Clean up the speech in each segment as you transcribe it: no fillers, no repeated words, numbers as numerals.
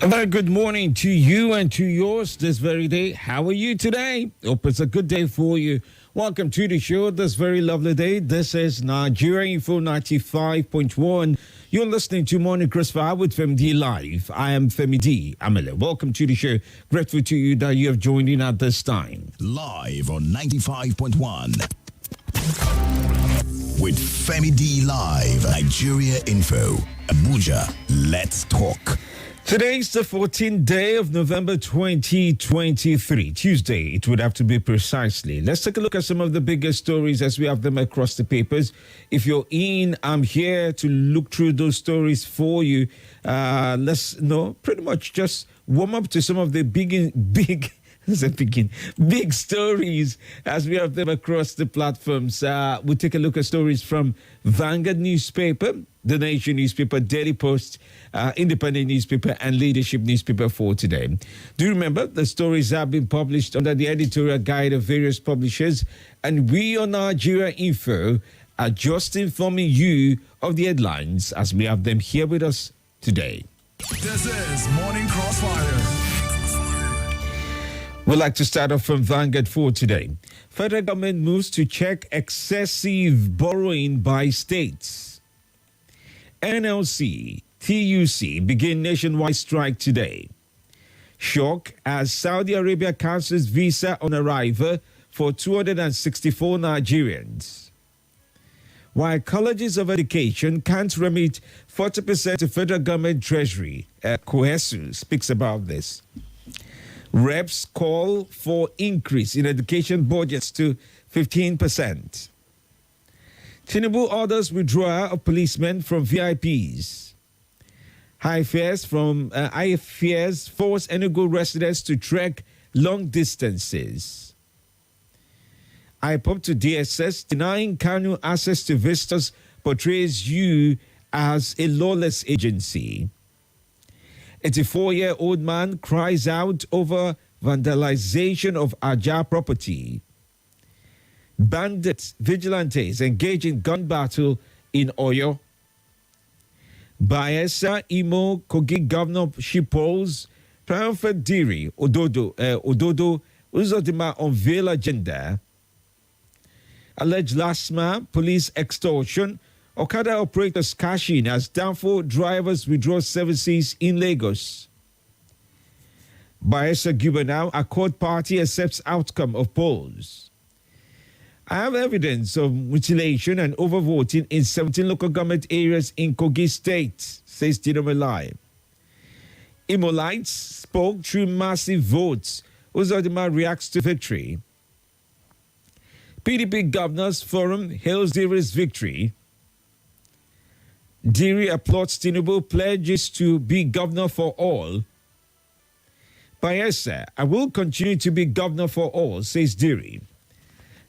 A very good morning to you and to yours this very day. How are you today? Hope it's a good day for you. Welcome to the show this very lovely day. This is Nigeria Info 95.1. You're listening to Morning Crossfire with Femi D Live. I am Femi D. Amele. Welcome to the show. Grateful to you that you have joined in at this time. Live on 95.1. With Femi D Live. Nigeria Info. Abuja. Let's talk. Today's the 14th day of November 2023, Tuesday, it would have to be precisely. Let's take a look at some of the biggest stories as we have them across the papers. If you're in, I'm here to look through those stories for you. Let's pretty much just warm up to some of the big stories as we have them across the platforms. We'll take a look at stories from Vanguard newspaper, The Nation newspaper, Daily Post, Independent newspaper, and Leadership newspaper for today. Do remember the stories have been published under the editorial guide of various publishers, and we on Nigeria Info are just informing you of the headlines as we have them here with us today. This is Morning Crossfire. We'd like to start off from Vanguard for today. Federal government moves to check excessive borrowing by states. NLC, TUC begin nationwide strike today. Shock as Saudi Arabia cancels visa on arrival for 264 Nigerians. While colleges of education can't remit 40% to federal government treasury, Kohesu speaks about this. Reps call for increase in education budgets to 15%. Tinubu orders withdrawal of policemen from VIPs. High fares force Enugu residents to trek long distances. IPOP to DSS denying Kanu access to visitors portrays you as a lawless agency. 84-year-old man cries out over vandalization of Aja property. Bandits, vigilantes engage in gun battle in Oyo. Bayelsa, Imo, Kogi governorship polls. Triumphant Diri, Ododo, Uzodima unveil agenda. Alleged last man, police extortion. Okada operators cash in as downfall drivers withdraw services in Lagos. Bayelsa Gubernatorial Accord Party accepts outcome of polls. I have evidence of mutilation and overvoting in 17 local government areas in Kogi State, says Dinomelai. Imolites spoke through massive votes. Uzodima reacts to victory. PDP Governors Forum hails Diri's victory. Diri applauds Tinubu, pledges to be governor for all. Bayelsa, I will continue to be governor for all, says Diri.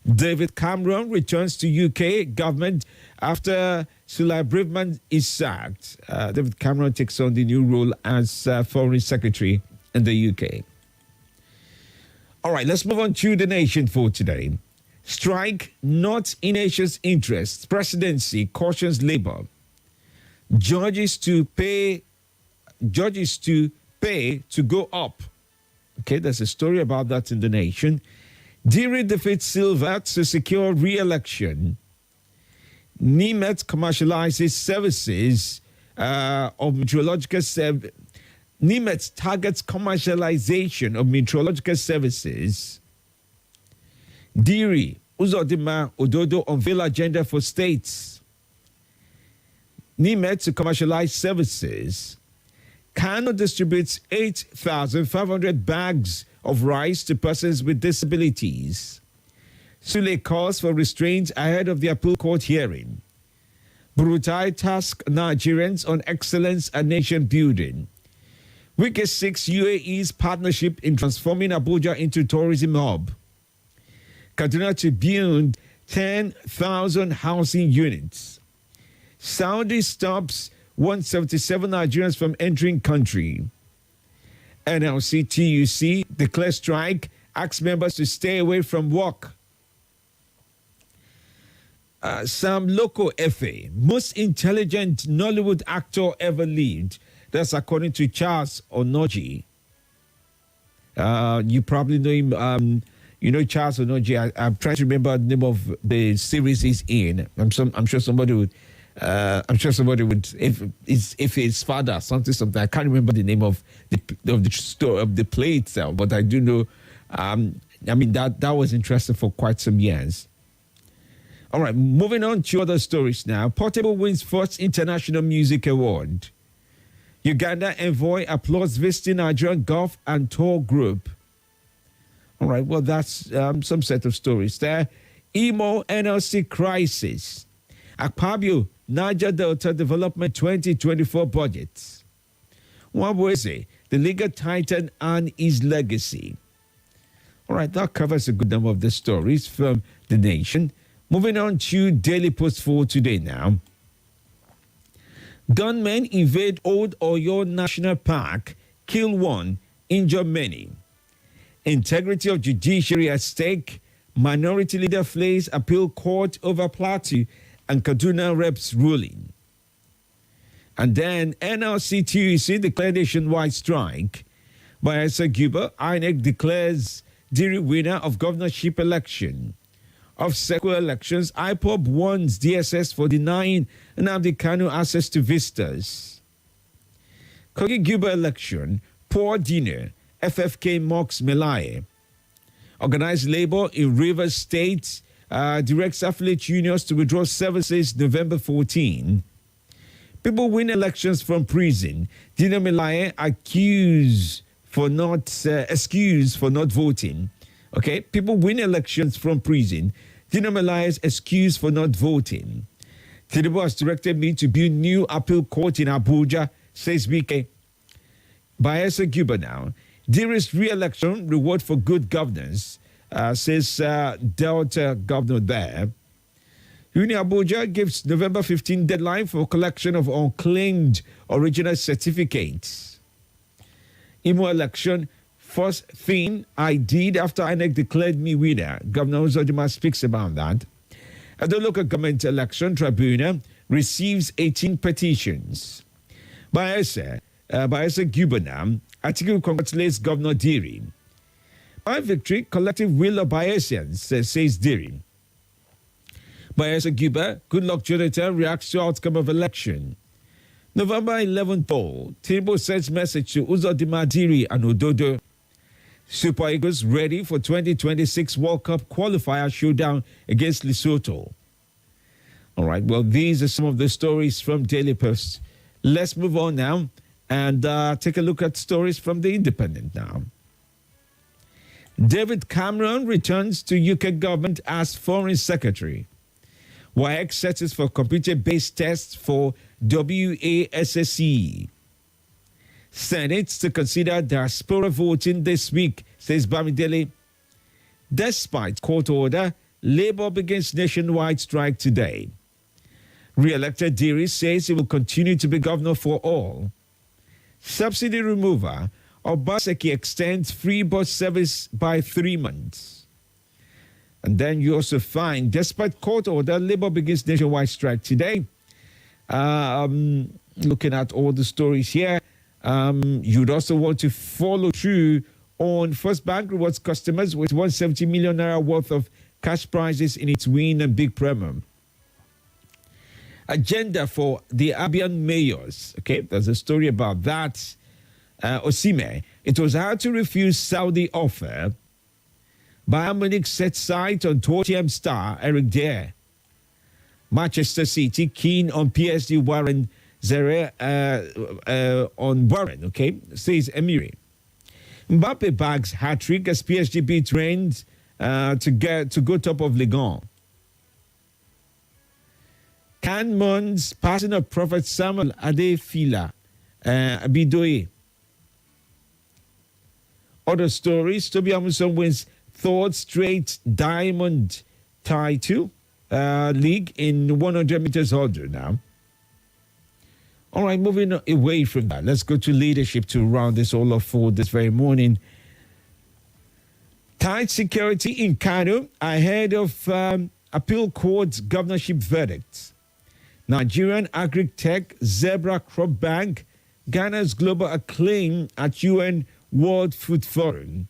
David Cameron returns to UK government after Sulai Braveman is sacked. David Cameron takes on the new role as Foreign Secretary in the UK. All right, let's move on to The Nation for today. Strike not in nation's interests. Presidency cautions Labour. Judges to pay to go up. Okay, there's a story about that in The Nation. Diri defeats Silva to secure re-election. NIMET commercializes services of meteorological services. NIMET targets commercialization of meteorological services. Diri, Uzodima, Ododo unveil agenda for states. NIMET to commercialize services. Kano distributes 8,500 bags of rice to persons with disabilities. Sule calls for restraint ahead of the appeal court hearing. Burutai task Nigerians on excellence and nation building. Wike 6 UAE's partnership in transforming Abuja into tourism hub. Kaduna to build 10,000 housing units. Saudi stops 177 Nigerians from entering country. NLC TUC declares strike, asks members to stay away from work. Sam Loco Efe, most intelligent Nollywood actor ever lived. That's according to Charles Onoji. You probably know him. You know Charles Onoji. I'm trying to remember the name of the series he's in. I'm sure somebody would. If his father something. I can't remember the name of the story of the play itself, but I do know. That was interesting for quite some years. All right, moving on to other stories now. Portable wins first international music award. Uganda envoy applauds visiting Nigerian golf and tour group. All right, well, that's some set of stories there. Imo NLC crisis. Akpabio, Niger Delta Development 2024 budget. Wabweze, the legal titan and his legacy. All right, that covers a good number of the stories from the nation. Moving on to Daily Post for today now. Gunmen invade Old Oyo National Park, kill one, injure many. Integrity of judiciary at stake. Minority leader flays appeal court over Plateau and Kaduna reps ruling. And then NLC TUC declared nationwide strike. By Esa Guber, INEC declares Diri winner of governorship election. Of sequel elections, IPOB warns DSS for denying Nnamdi Kanu access to visitors. Kogi Guber election, poor dinner, FFK mocks Melaye. Organized labor in Rivers State directs affiliate unions to withdraw services November 14. People win elections from prison. Dina Melaye excused for not voting. Okay, people win elections from prison. Dina Melaye's excuse for not voting. Tinubu has directed me to build new appeal court in Abuja, says BK. Bayelsa Guber now. Dearest re-election reward for good governance, says Delta governor there. Uni Abuja gives November 15 deadline for collection of unclaimed original certificates. Imo election, first thing I did after INEC declared me winner. Governor Uzodimma speaks about that. At the local government election tribunal receives 18 petitions. Bayelsa Guber article congratulates Governor Diri. By victory, collective will of Bayesians, says Diri. Bayelsa Guber, good luck Jonathan, reacts to outcome of election. November 11 poll, Tinubu sends message to Uzodimma, Diri and Ododo. Super Eagles ready for 2026 World Cup qualifier showdown against Lesotho. All right, well, these are some of the stories from Daily Post. Let's move on now and take a look at stories from The Independent now. David Cameron returns to UK government as Foreign Secretary. WAEC settles for computer-based tests for WASSE. Senate to consider diaspora voting this week, says Bamidele. Despite court order, Labour begins nationwide strike today. Re-elected Diri says he will continue to be governor for all. Subsidy remover, Obaseki extends free bus service by 3 months. And then you also find, despite court order, Labour begins nationwide strike today. Looking at all the stories here, you'd also want to follow through on First Bank rewards customers with 170 million naira worth of cash prizes in its win and big premium. Agenda for the Abian mayors. Okay, there's a story about that. Osime, it was hard to refuse Saudi offer. Bayern Munich set sight on Tottenham star Eric Dier. Manchester City keen on PSG Warren Zere on Warren, okay, says Emiri. Mbappe bags hat-trick as PSG beats Rennes to go top of Ligue 1. Canmon's passing of Prophet Samuel Adefila Abidoye. Other stories, Toby Amuson wins third straight diamond title league in 100 meters hurdle now. All right, moving away from that, let's go to leadership to round this all off for this very morning. Tight security in Kano ahead of appeal court's governorship verdict. Nigerian agri-tech Zebra Crop Bank Ghana's global acclaim at UN World Food Forum.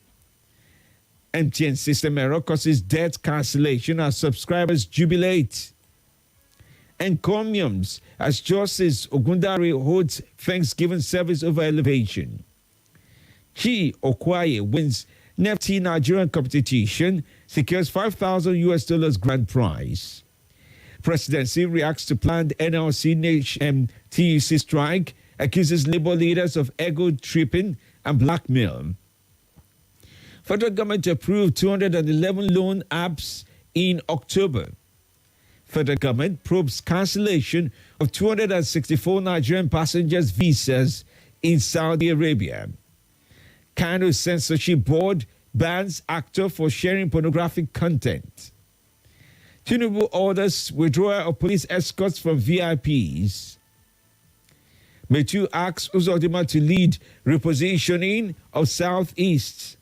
MTN system error causes debt cancellation as subscribers jubilate. Encomiums as Justice Ogundare holds Thanksgiving service over elevation. Chi Okwaye wins NFT Nigerian competition, secures $5,000 grand prize. Presidency reacts to planned NLC TUC strike, accuses labor leaders of ego tripping and blackmail. Federal government approved 211 loan apps in October. Federal government probes cancellation of 264 Nigerian passengers' visas in Saudi Arabia. Kano Censorship Board bans actor for sharing pornographic content. Tinubu orders withdrawal of police escorts from VIPs. Metu asks Uzodima to lead repositioning of Southeast.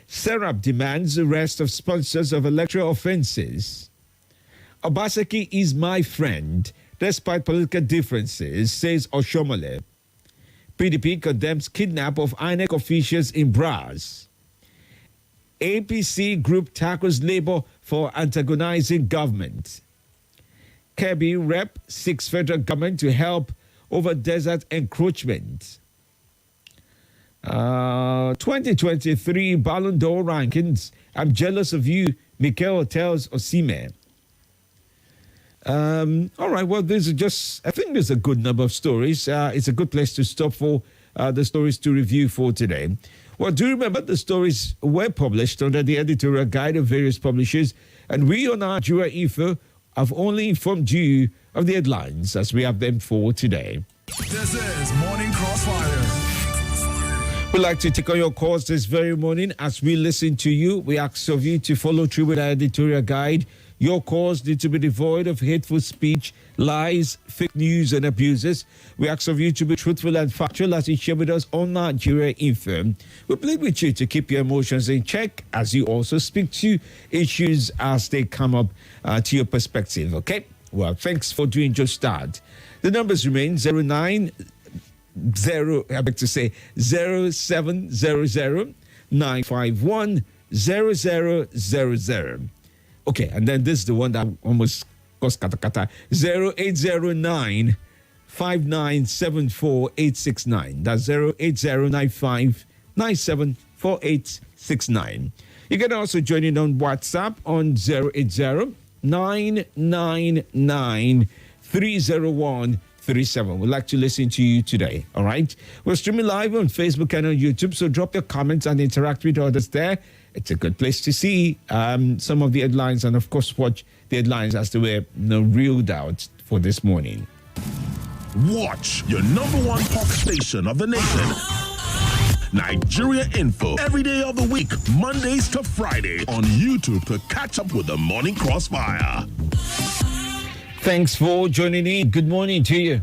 Serap demands arrest of sponsors of electoral offences. Obaseki is my friend, despite political differences, says Oshomole. PDP condemns kidnap of INEC officials in Bras. APC group tackles labor for antagonizing government. Kebbi rep seeks federal government to help over desert encroachment. 2023 Ballon d'Or rankings. I'm jealous of you, Mikel tells Osimhen. All right, well, this is just, I think there's a good number of stories. It's a good place to stop for the stories to review for today. Well, do remember the stories were published under the editorial guide of various publishers, and we on our Nigeria Info have only informed you of the headlines as we have them for today. This is Morning Crossfire. We'd like to take on your calls this very morning as we listen to you. We ask of you to follow through with our editorial guide. Your calls need to be devoid of hateful speech, lies, fake news, and abuses. We ask of you to be truthful and factual as you share with us on Nigeria Info. We plead with you to keep your emotions in check as you also speak to issues as they come up to your perspective, okay? Well, thanks for doing just that. The numbers remain 0700 951 0000. Okay, and then this is the one that almost cost kata 0809 5974869. That's 08095 974869. You can also join in on WhatsApp on 080 999 30137. We'd like to listen to you today, all right? We're streaming live on Facebook and on YouTube, so drop your comments and interact with others there. It's a good place to see some of the headlines and, of course, watch the headlines as they were reeled out for this morning. Watch your number one pop station of the nation. Nigeria Info every day of the week, Mondays to Friday on YouTube to catch up with the Morning Crossfire. Thanks for joining in. Good morning to you.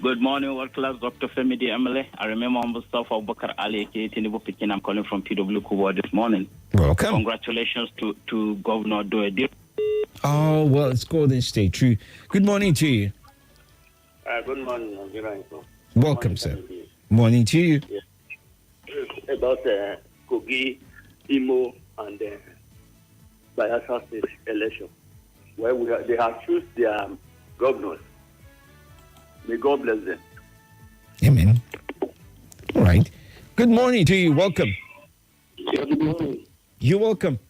Good morning, World Class Dr. Femi Emily. I remember Mustafa Abubakar Ali, Tinubu Pekin. I'm calling from PW Kubo this morning. Welcome. Congratulations to Governor Doe. Oh, well, it's Golden State, true. Good morning to you. Good morning, Nigeria. Welcome, sir. Morning to you. Yes. About Kogi, Imo, and Bayelsa State election, where they have chosen their governors. May God bless them. Amen. All right. Good morning to you. Welcome. Yeah, good morning. You're welcome.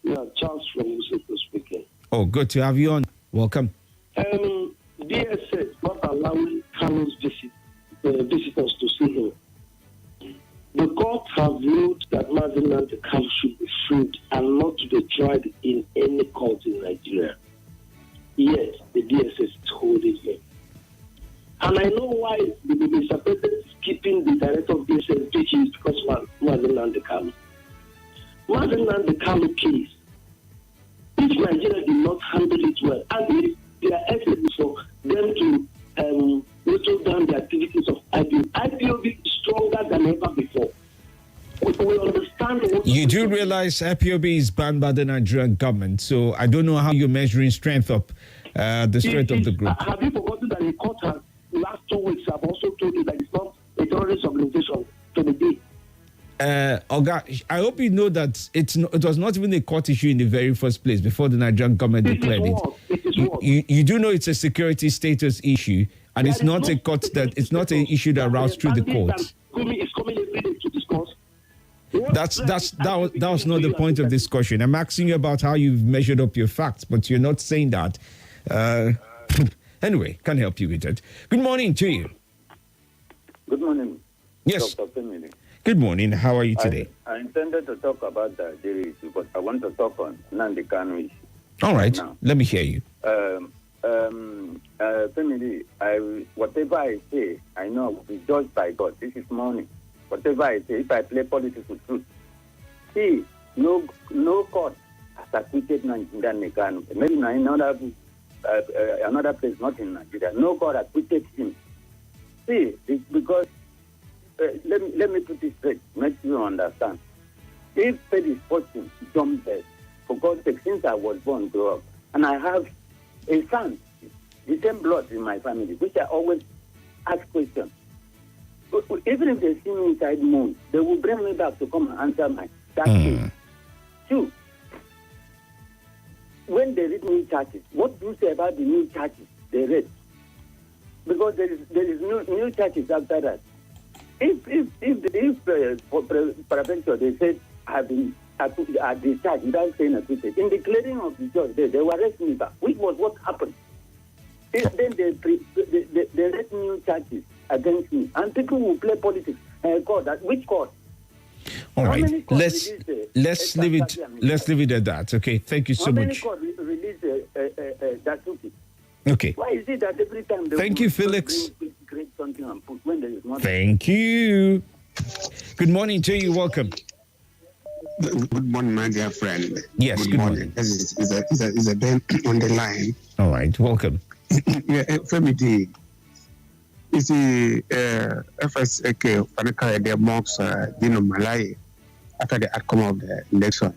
Yeah, Charles from Musuko speaking. Oh, good to have you on. Welcome. DSS not allowing Carlos visitors to see him. The court have ruled that Mazinan the Carlos should be freed and not to be tried in any court in Nigeria. Yet, the DSS is holding him. And I know why the President is keeping the director of DSS, which is because Mazinan the Carlos. Mazinan the Carlos case, if Nigeria did not handle it well, and if there are efforts for them to whittle down the activities of IPOB is stronger than ever before. We understand what you do realize IPOB is banned by the Nigerian government, so I don't know how you're measuring strength up, the strength of the group. Have you forgotten that the court has last 2 weeks have also told you that it's not a terrorist organization to the day? Oga, I hope you know that it was not even a court issue in the very first place before the Nigerian government declared it. It is what? You do know it's a security status issue, and it's not a court that it's not an issue that routes through the court. Is coming every day to discuss. That was not the point of discussion. I'm asking you about how you've measured up your facts, but you're not saying that. Anyway, can't help you with it. Good morning to you. Good morning. Yes. Dr. Femi. Good morning. How are you today? I intended to talk about the jury issue, but I want to talk on Nnamdi Kanu issue. All right. Now. Let me hear you. Family, whatever I say, I know I will be judged by God. This is morning. Whatever I say, if I play politics with truth. See, no court has acquitted Nnamdi Kanu. Maybe in another place, not in Nigeria. No court acquitted him. See, it's because let me put it straight, make you understand. If Fedi's fortune jumped dead, for God's sake, since I was born, grew up, and I have a son, the same blood in my family, which I always ask questions. Even if they see me inside moon, they will bring me back to come and answer that thing. Two, when they read new charges, what do you say about the new charges they read? Because there is new charges after that. If peradventure they said I've been discharged without saying acquitted, in the clearing of the judge, they will arrest me back, which was what happened. Then they read new charges against me, and people will play politics. Which court? All right, let's leave it at that. Okay, thank you so much. How many courts release that cookie? Okay. Why is it that every time they thank you, Felix. Create something and put when there is nothing? Thank you. Good morning to you. Welcome. Good morning, my dear friend. Yes, good morning. This is a Ben on the line. All right, welcome. Femi D. You see, FSK, Fanaka, the mocks, Dino Malay, after the outcome of the election.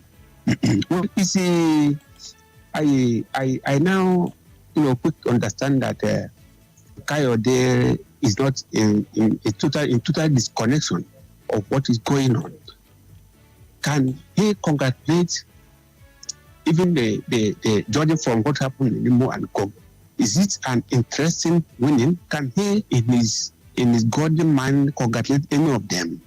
Well, you see, I now, quick understand that Kayode is not in total disconnection of what is going on. Can he congratulate even the judging from what happened in Imo and Kog? Is it an interesting winning? Can he, in his golden mind, congratulate any of them?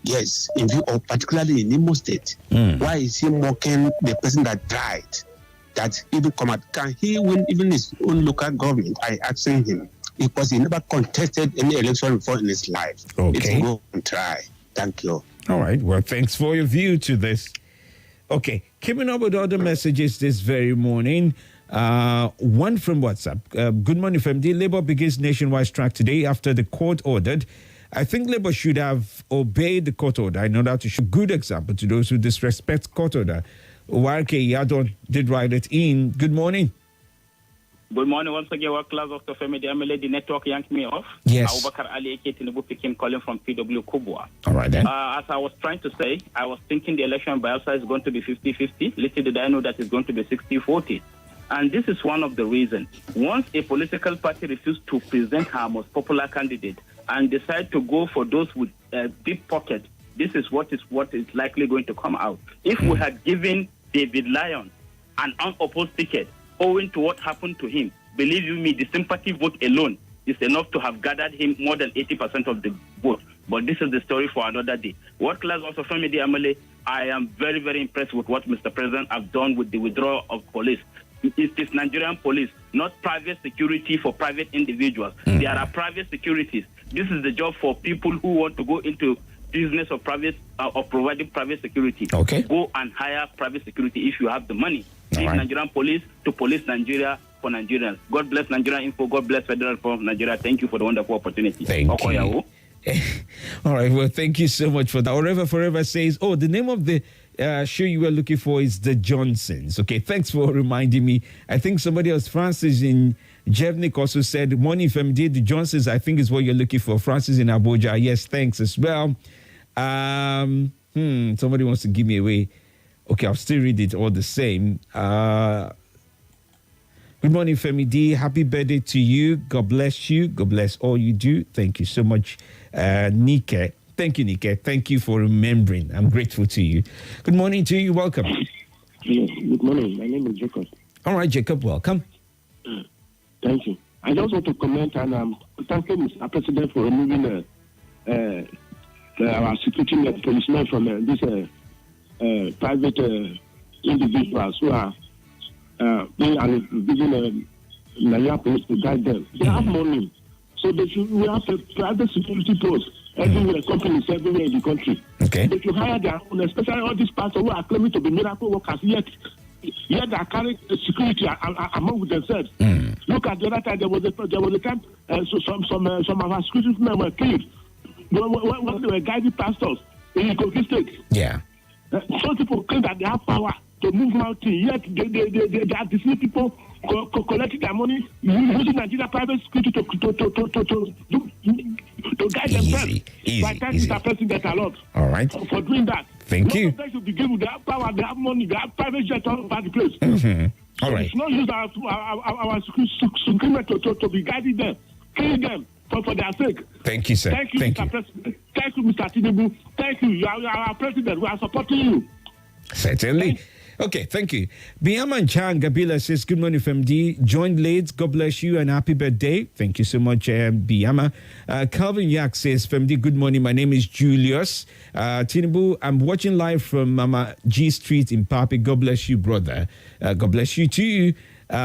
Yes, in view of particularly in Imo State. Why is he mocking the person that died? That even come out? Can he win even his own local government? I asking him because he never contested any election before in his life. Okay, go and try. Thank you. All right. Well, thanks for your view to this. Okay, keeping up with other messages this very morning. One from WhatsApp. Good morning, Femi. Labour begins nationwide strike today after the court ordered. I think Labour should have obeyed the court order in order to show good example to those who disrespect court order. Warke Yadon did write it in. Good morning. Good morning once again, work class Dr. Femi the network yanked me off. Yes. Abubakar Ali Tinubu Pekin calling from PW Kubwa. All right then. As I was trying to say, I was thinking the election by Bielsa is going to be 50-50. Little did I know that it's going to be 60-40. And this is one of the reasons. Once a political party refuses to present her most popular candidate and decide to go for those with deep pockets, this is what is likely going to come out. If we had given David Lyon an unopposed ticket, owing to what happened to him, believe you me, the sympathy vote alone is enough to have gathered him more than 80% of the vote. But this is the story for another day. What class also from the Amale, I am very, very impressed with what Mr. President has done with the withdrawal of police. It is Nigerian police, not private security for private individuals. There are private securities. This is the job for people who want to go into business of private of providing private security. Okay. Go and hire private security if you have the money. Leave right. Nigerian police to police Nigeria for Nigerians. God bless Nigerian Info. God bless Federal Force of Nigeria. Thank you for the wonderful opportunity. Thank you. All right. Well, thank you so much for that. Forever Forever says, the name of the show you were looking for is The Johnsons. Okay. Thanks for reminding me. I think somebody else, Francis in Jevnik, also said, morning Femi, The Johnsons, I think is what you're looking for. Francis in Abuja. Yes, thanks as well. Somebody wants to give me away. Okay, I'll still read it all the same. Good morning, Femi D. Happy birthday to you. God bless you. God bless all you do. Thank you so much, Nike. Thank you, Nike. Thank you for remembering. I'm grateful to you. Good morning to you. Welcome. Yes, good morning. My name is Jacob. All right, Jacob, welcome. Thank you. I just want to comment and thank you, Mr. President, for removing our security policemen from these private individuals who are being giving Nigeria police to guide them. They have money, so we have a private security post everywhere, companies everywhere in the country. Okay. They should hire their own, especially all these pastors who are claiming to be miracle workers, yet they are carrying security among themselves. Look at the other time, there was a time some of our security men were killed when they were guiding pastors in Kogi State. Yeah. Some people claim that they have power to move mountains, yet they are deceiving people, collecting their money, using Nigeria private security to guide themselves. By thanking the president a lot. All right. For doing that. Thank you. They should be given. They have power, they have money, they have private jets all over the place. All right. It's not use our security to be guiding them, killing them for their sake. Thank you, sir. Thank you, Mr. President. Thank you, Mr. Tinubu. Thank you. You are our president. We are supporting you. Certainly. Okay, thank you. Biaman Chan Gabila says, good morning, FMD. Joined late. God bless you and happy birthday. Thank you so much, Biama. Calvin Yak says, FMD, good morning. My name is Julius. Tinubu, I'm watching live from Mama G Street in Papi. God bless you, brother. God bless you too. Good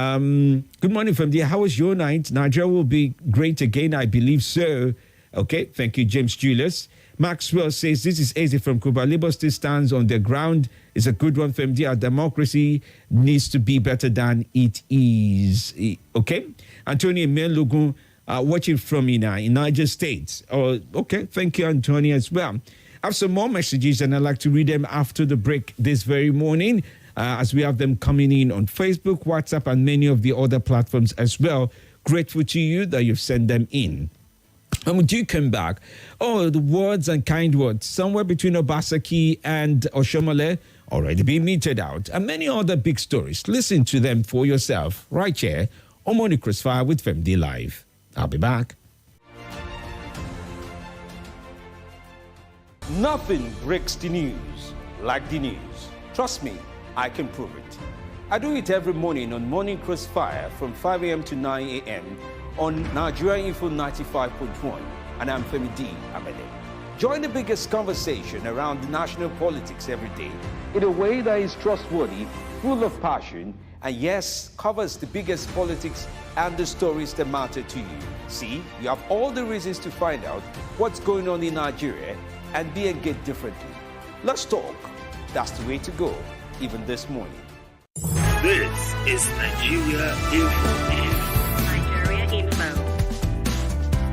morning, FMD. How was your night? Nigeria will be great again. I believe so. Okay, thank you, James Julius. Maxwell says, this is easy from Cuba. Labour still stands on the ground. It's a good one, FMD. Our democracy needs to be better than it is. Okay? Antonio Melugun, watching from in Niger State. Oh, okay, thank you, Antonio, as well. I have some more messages, and I'd like to read them after the break this very morning, as we have them coming in on Facebook, WhatsApp, and many of the other platforms as well. Grateful to you that you've sent them in. And we do come back. Oh, the words and kind words. Somewhere between Obasaki and Oshomole already being meted out. And many other big stories. Listen to them for yourself right here on Morning Crossfire with FMD Live. I'll be back. Nothing breaks the news like the news. Trust me, I can prove it. I do it every morning on Morning Crossfire from 5 a.m. to 9 a.m. on Nigeria Info 95.1, and I'm Femi D. Amede. Join the biggest conversation around national politics every day in a way that is trustworthy, full of passion, and yes, covers the biggest politics and the stories that matter to you. See, you have all the reasons to find out what's going on in Nigeria and be engaged differently. Let's talk. That's the way to go, even this morning. This is Nigeria Info.